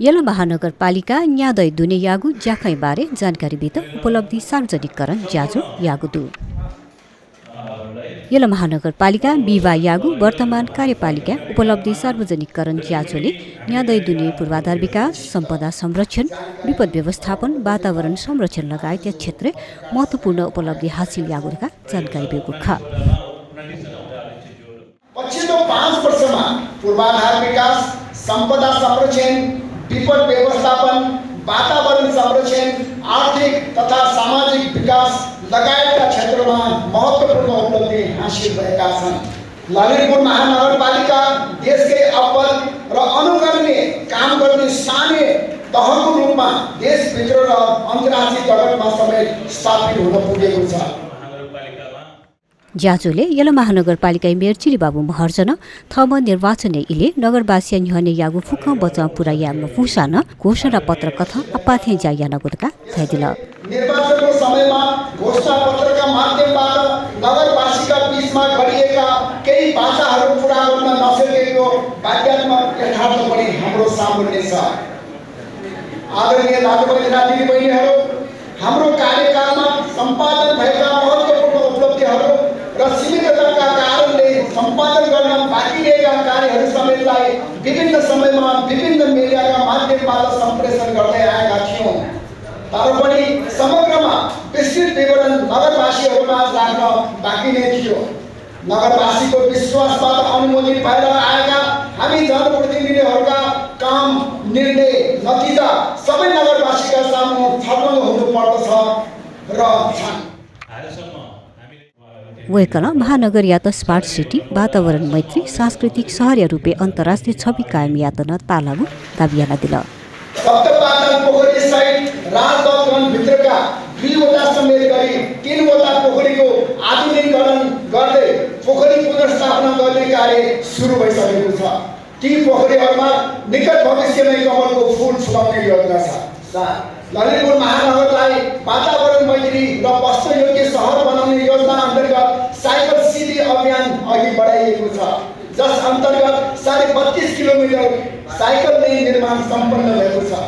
Yellow महानगरपालिका न्यादै दुने यागु ज्याखै बारे जानकारी बित उपलब्धि सार्वजनिकरण ज्याजो यागुदु यलो महानगरपालिका विवा यागु वर्तमान कार्यपालिका उपलब्धि सार्वजनिकरण ज्याजोले न्यादै दुने पूर्वाधार विकास, सम्पदा संरक्षण, विपद व्यवस्थापन, वातावरण संरक्षण लगायत क्षेत्र महत्त्वपूर्ण उपलब्धि हासिल यागुका जानकारी बेगु ख पछिल्लो 5 वर्षमा पूर्वाधार विकास, सम्पदा संरक्षण, विपद व्यवस्थापन, वातावरण संरक्षण, आर्थिक तथा सामाजिक विकास लगायतका क्षेत्रमा महत्त्वपूर्ण उपलब्धि हासिल भएका छन्। ललितपुर महानगरपालिका देशकै अब्बल र अनुकरणीय काम गर्ने स्थानीय तहको रूपमा देशभित्र र अन्तर्राष्ट्रिय जगतमा समेत स्थापित हुन पुगेको छ। ज्याजोले यलो महानगरपालिका मेयर चिरी बाबु महर्जन थम निर्वाचन इले नगरवासी न्हने यागु फुक बचाउ पुरा याङ फुसान घोषणा पत्र कथा अपाथे जाया नगरका थाइदिल। निर्वाचनको समयमा घोषणा पत्रका माध्यमबाट नगरवासीका बीचमा गरिएका केही बाचाहरू पूरा गर्न नसकेको वाक्यात्मक यथार्थ पनि हाम्रो सामुन्ने छ। आदरणीय दाजुभाइ दिदीबहिनीहरू, हाम्रो कार्यकालमा सम्पादन भएका महत्त्वपूर्ण उपलब्धिहरू र सीमितताका कारणले सम्पादन गर्न बाँकी रहेका कार्यहरू समेतलाई विभिन्न समयमा विभिन्न मिडियाका माध्यमबाट सम्प्रेषण गर्दै आएका थियौँ। तर पनि समग्रमा विस्तृत विवरण नगरवासीहरूमा राख्न बाँकी नै थियो। नगरवासीको विश्वासबाट अनुमोदित भएर आएका हामी जनप्रतिनिधिहरूका काम, निर्णय, नतिजा सबै नगरवासीका सामु छलफल हुनुपर्दछ र छन्। वेकल महानगर यात स्मार्ट सिटी, वातावरण मैत्री, सांस्कृतिक सहर रूपे अन्तर्राष्ट्रिय छवि कायम यातना तालाबु दाबियाना दिल। सप्तपाटन पोखरी सहित राजदवन भित्रका 2 वटा समेत गरी 3 वटा पोखरीको आधुनिकीकरण गर्दै पोखरी पुनर्स्थापना गर्ने कार्य सुरु भइसकेको छ। ती पोखरीहरूमा निकट भविष्यमै कमलको फूल फुलाउने योजना छ। ललितपुर महानगरलाई वातावरण मैत्री र बस्न योग्य सहर बनाउने योजना अन्तर्गत साइकल सिटी अभियान अघि बढाइएको छ, जस अन्तर्गत 32.5 किलोमिटर साइकल लेन निर्माण सम्पन्न भएको छ।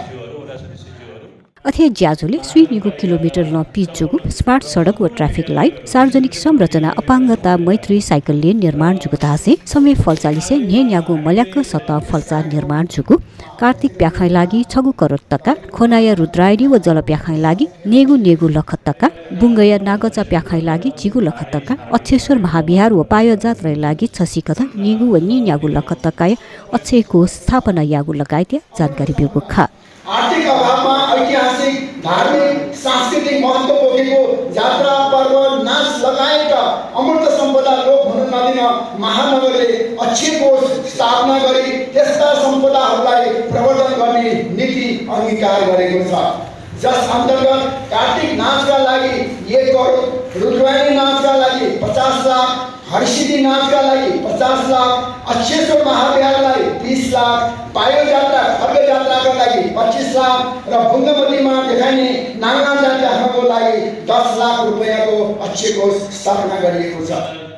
अथे ज्याजोले सुइनिगु किलोमिटर न पिच जुगु स्मार्ट सडक व ट्राफिक लाइट, सार्वजनिक संरचना, अपाङ्गता मैत्री साइकल लेन निर्माण जुगु तासे समय फलचालिसे न्यागु मल्याक्क सतह फलचा निर्माण जुगु कार्तिक प्याखाइ लागि 6 करोड टका, खोनाया रुद्रायणी व जल प्याखाइ लागि नेगु लख टका, बुङ्गया नागचा प्याखाइ लागि जिगु लख टका, अक्षेश्वर महाविहार व पाय जात्रा लागि 6 कथा नेगु व न्यागु लख टका अक्षयको स्थापना यागु लगायत जानकारी बेगु खा। आर्थिक अभावमा ऐतिहासिक, धार्मिक, सांस्कृतिक महत्त्व बोकेको जात्रा, पर्व, नाच लगायतका अमूर्त सम्पदा लोप हुन नदिन महानगरले अक्षय कोष स्थापना गरी त्यस्ता सम्पदाहरूलाई प्रवर्धन गर्ने नीति अंगीकार गरेको छ, जस अन्तर्गत कार्तिक नाचका लागि 1 करोड, रुद्रायणी नाचका लागि 50 लाख, हर्षिदी नाचका लागि 50 लाख, अक्षेश्वर महाविहारलाई 20 लाख, पायो जात्रा खड्ग जात्राका लागि 25 लाख र बुङ्गमतीमा देखाइने नाङ्गा जात्राको लागि 10 लाख रुपैयाँको अक्षय कोष स्थापना गरिएको छ।